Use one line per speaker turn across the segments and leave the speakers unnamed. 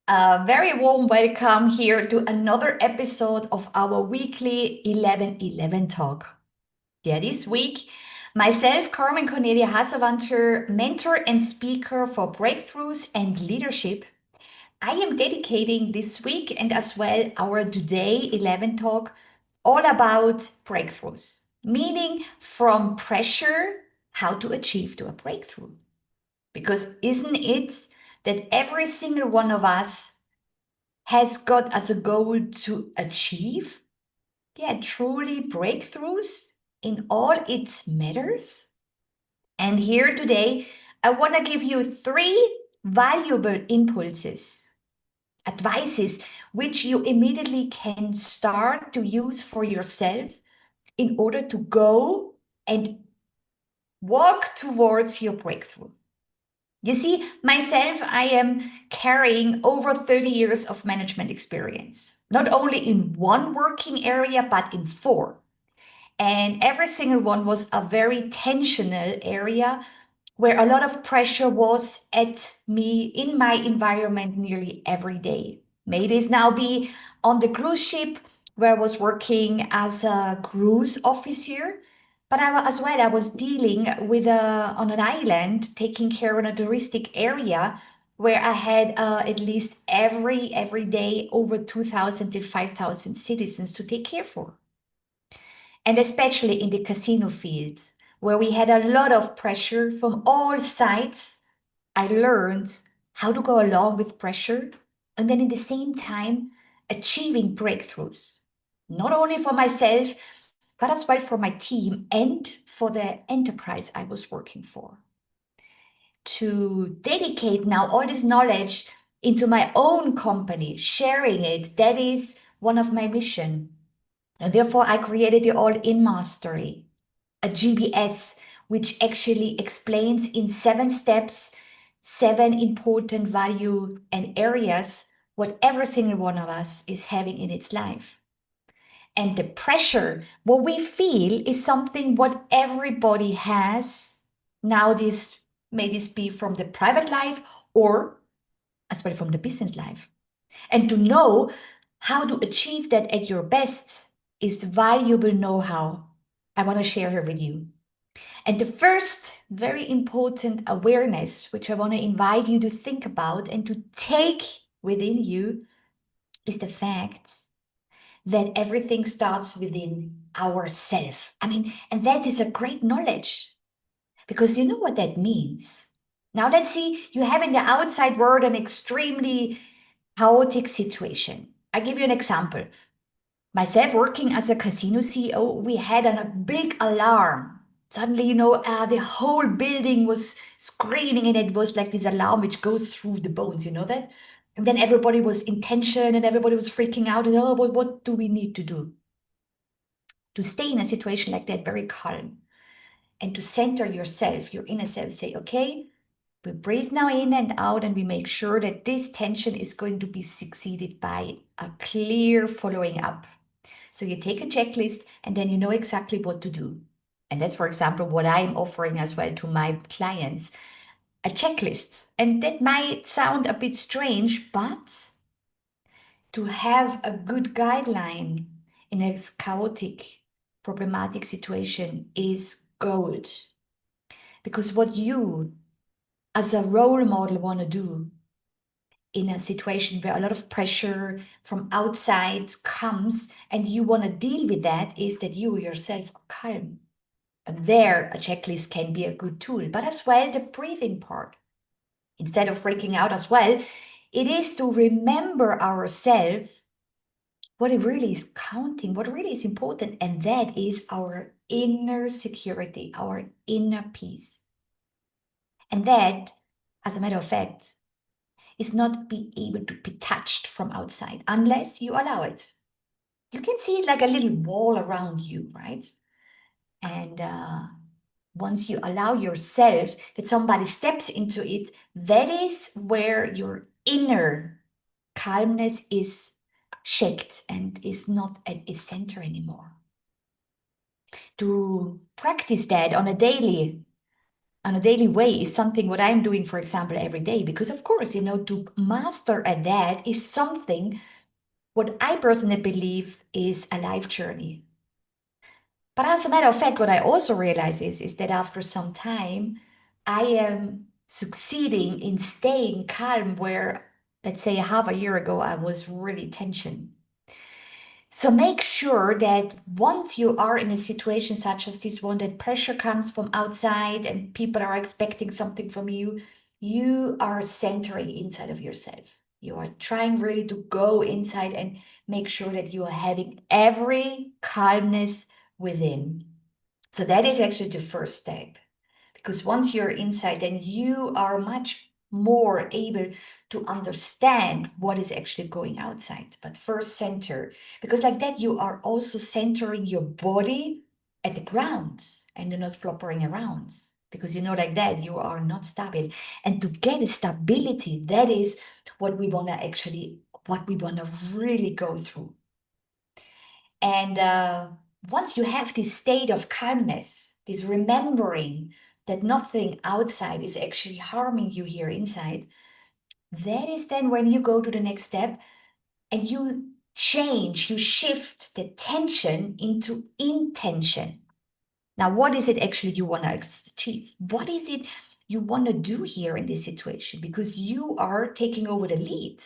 A very warm welcome here to another episode of our weekly 11:11 talk. Yeah, this week, myself, Carmen Cornelia Haselwanter, mentor and speaker for breakthroughs and leadership. I am dedicating this week and as well our Today 11 talk all about breakthroughs, meaning from pressure, how to achieve to a breakthrough. Because isn't it that every single one of us has got as a goal to achieve, truly breakthroughs in all its matters? And here today, I want to give you three valuable impulses, advices, which you immediately can start to use for yourself in order to go and walk towards your breakthrough. You see, myself, I am carrying over 30 years of management experience, not only in one working area, but in four. And every single one was a very tensional area where a lot of pressure was at me in my environment nearly every day. May this now be on the cruise ship where I was working as a cruise officer, but as well I was dealing with on an island, taking care of a touristic area where I had at least every day over 2,000 to 5,000 citizens to take care for, and especially in the casino fields, where we had a lot of pressure from all sides. I learned how to go along with pressure and then, in the same time, achieving breakthroughs, not only for myself, but as well for my team and for the enterprise I was working for. To dedicate now all this knowledge into my own company, sharing it, that is one of my mission. And therefore, I created the All In Mastery, a GBS, which actually explains in 7 steps, 7 important value and areas what every single one of us is having in its life. And the pressure, what we feel, is something what everybody has. Now, this may this be from the private life or as well from the business life. And to know how to achieve that at your best is valuable know-how I want to share here with you. And the first very important awareness, which I want to invite you to think about and to take within you, is the fact that everything starts within ourself. I mean, and that is a great knowledge because you know what that means. Now, let's see, you have in the outside world an extremely chaotic situation. I give you an example. Myself working as a casino CEO, we had a big alarm. Suddenly, the whole building was screaming, and it was like this alarm which goes through the bones, you know that? And then everybody was in tension and everybody was freaking out. And oh, what do we need to do? To stay in a situation like that very calm and to center yourself, your inner self, say, okay, we breathe now in and out, and we make sure that this tension is going to be succeeded by a clear following up. So you take a checklist and then you know exactly what to do. And that's, for example, what I'm offering as well to my clients, a checklist. And that might sound a bit strange, but to have a good guideline in a chaotic, problematic situation is gold. Because what you, as a role model, want to do in a situation where a lot of pressure from outside comes and you want to deal with that is that you yourself are calm. And there, a checklist can be a good tool, but as well the breathing part. Instead of freaking out as well, it is to remember ourselves what it really is counting, what really is important, and that is our inner security, our inner peace. And that, as a matter of fact, is not be able to be touched from outside unless you allow it. You can see it like a little wall around you, right? And once you allow yourself that somebody steps into it, that is where your inner calmness is shaked and is not at its center anymore. To practice that on a daily on a daily way is something what I'm doing, for example, every day. Because of course, to master at that is something what I personally believe is a life journey. But as a matter of fact, what I also realize is that after some time, I am succeeding in staying calm where, let's say, a half a year ago, I was really tension. So make sure that once you are in a situation such as this one, that pressure comes from outside and people are expecting something from you, you are centering inside of yourself. You are trying really to go inside and make sure that you are having every calmness within. So that is actually the first step. Because once you're inside, then you are much more able to understand what is actually going outside. But first, center, because like that, you are also centering your body at the ground and you're not flopping around. Because like that, you are not stable. And to get a stability, that is what we want to really go through. And once you have this state of calmness, this remembering that nothing outside is actually harming you here inside, that is then when you go to the next step and you you shift the tension into intention. Now, what is it actually you want to achieve? What is it you want to do here in this situation? Because you are taking over the lead.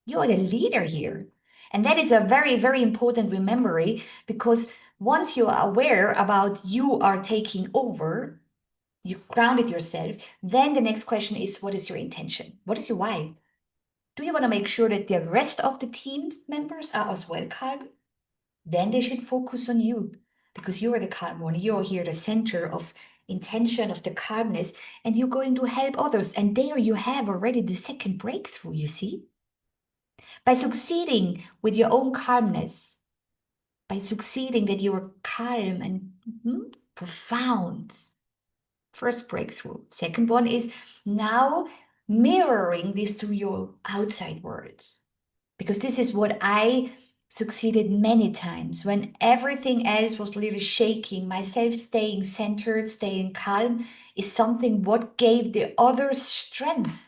You are the leader here. And that is a very, very important memory because once you are aware about you are taking over, you grounded yourself, then the next question is, what is your intention? What is your why? Do you want to make sure that the rest of the team members are as well calm? Then they should focus on you because you are the calm one. You're here, the center of intention, of the calmness, and you're going to help others. And there you have already the second breakthrough, you see? By succeeding with your own calmness, by succeeding that you are calm and profound. First breakthrough. Second one is now mirroring this to your outside worlds. Because this is what I succeeded many times when everything else was really shaking. Myself staying centered, staying calm is something what gave the others strength.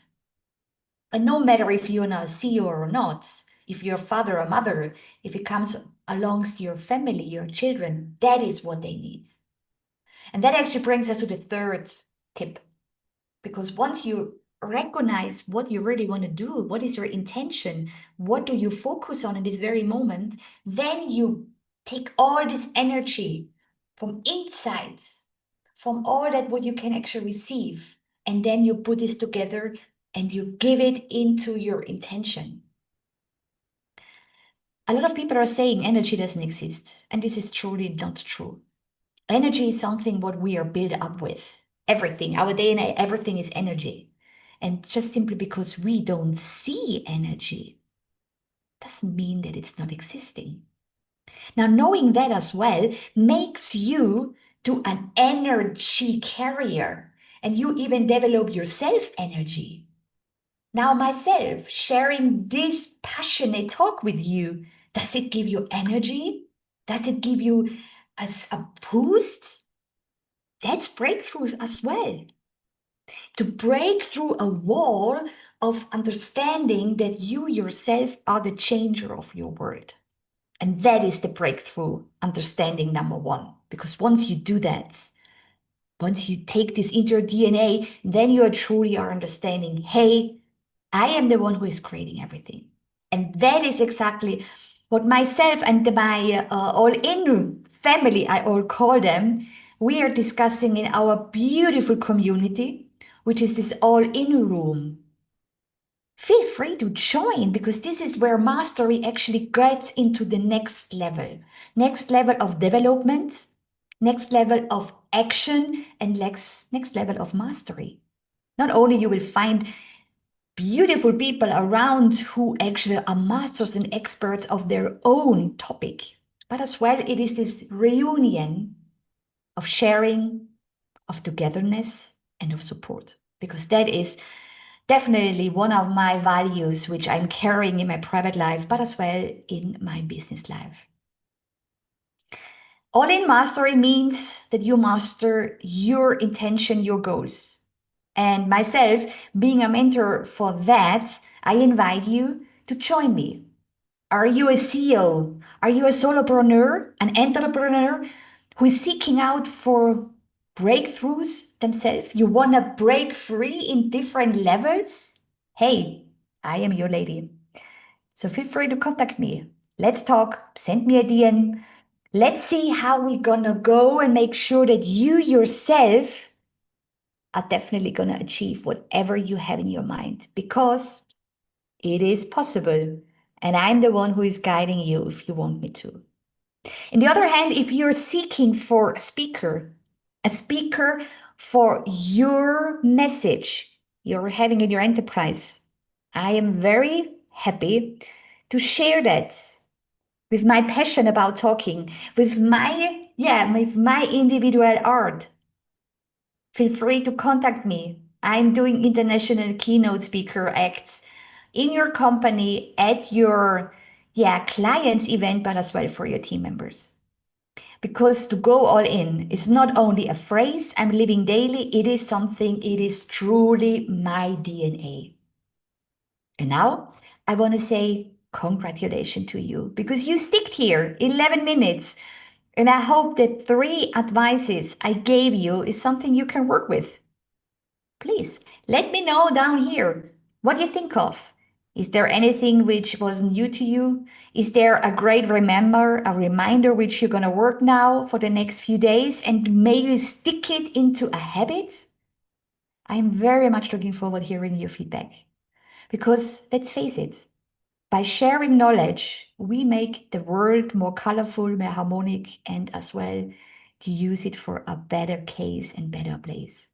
And no matter if you're a CEO or not, if you're a father or mother, if it comes alongst your family, your children, that is what they need. And that actually brings us to the third tip. Because once you recognize what you really want to do, what is your intention, what do you focus on in this very moment, then you take all this energy from inside, from all that what you can actually receive, and then you put this together and you give it into your intention. A lot of people are saying energy doesn't exist, and this is truly not true. Energy is something what we are built up with. Everything, our DNA, everything is energy. And just simply because we don't see energy doesn't mean that it's not existing. Now, knowing that as well makes you to an energy carrier, and you even develop yourself energy. Now, myself sharing this passionate talk with you, does it give you energy? Does it give you as a boost? That's breakthrough as well. To break through a wall of understanding that you yourself are the changer of your world. And that is the breakthrough understanding number one. Because once you do that, once you take this into your DNA, then you truly are understanding, hey, I am the one who is creating everything. And that is exactly what myself and my all-in family, I all call them, we are discussing in our beautiful community, which is this all-in room. Feel free to join because this is where mastery actually gets into the next level of development, next level of action, and next level of mastery. Not only you will find beautiful people around who actually are masters and experts of their own topic, but as well it is this reunion of sharing, of togetherness, and of support, because that is definitely one of my values which I'm carrying in my private life, but as well in my business life. All in mastery means that you master your intention, your goals. And myself, being a mentor for that, I invite you to join me. Are you a CEO? Are you a solopreneur, an entrepreneur who is seeking out for breakthroughs themselves? You want to break free in different levels? Hey, I am your lady. So feel free to contact me. Let's talk, send me a DM. Let's see how we're gonna go and make sure that you yourself are definitely gonna achieve whatever you have in your mind because it is possible. And I'm the one who is guiding you if you want me to. On the other hand, if you're seeking for a speaker for your message you're having in your enterprise, I am very happy to share that with my passion about talking, with my individual art. Feel free to contact me. I'm doing international keynote speaker acts in your company at your clients event, but as well for your team members. Because to go all in is not only a phrase I'm living daily, it is truly my DNA. And now I want to say congratulations to you because you sticked here 11 minutes. And I hope that 3 advices I gave you is something you can work with. Please let me know down here what you think of. Is there anything which was new to you? Is there a great a reminder which you're going to work now for the next few days and maybe stick it into a habit? I'm very much looking forward to hearing your feedback because let's face it, by sharing knowledge, we make the world more colorful, more harmonic, and as well to use it for a better case and better place.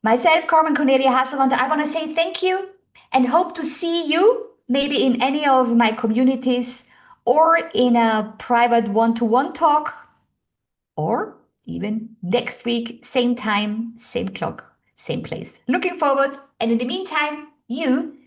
Myself, Carmen Cornelia Haselwanter, I want to say thank you and hope to see you maybe in any of my communities or in a private one-to-one talk or even next week, same time, same clock, same place. Looking forward. And in the meantime, you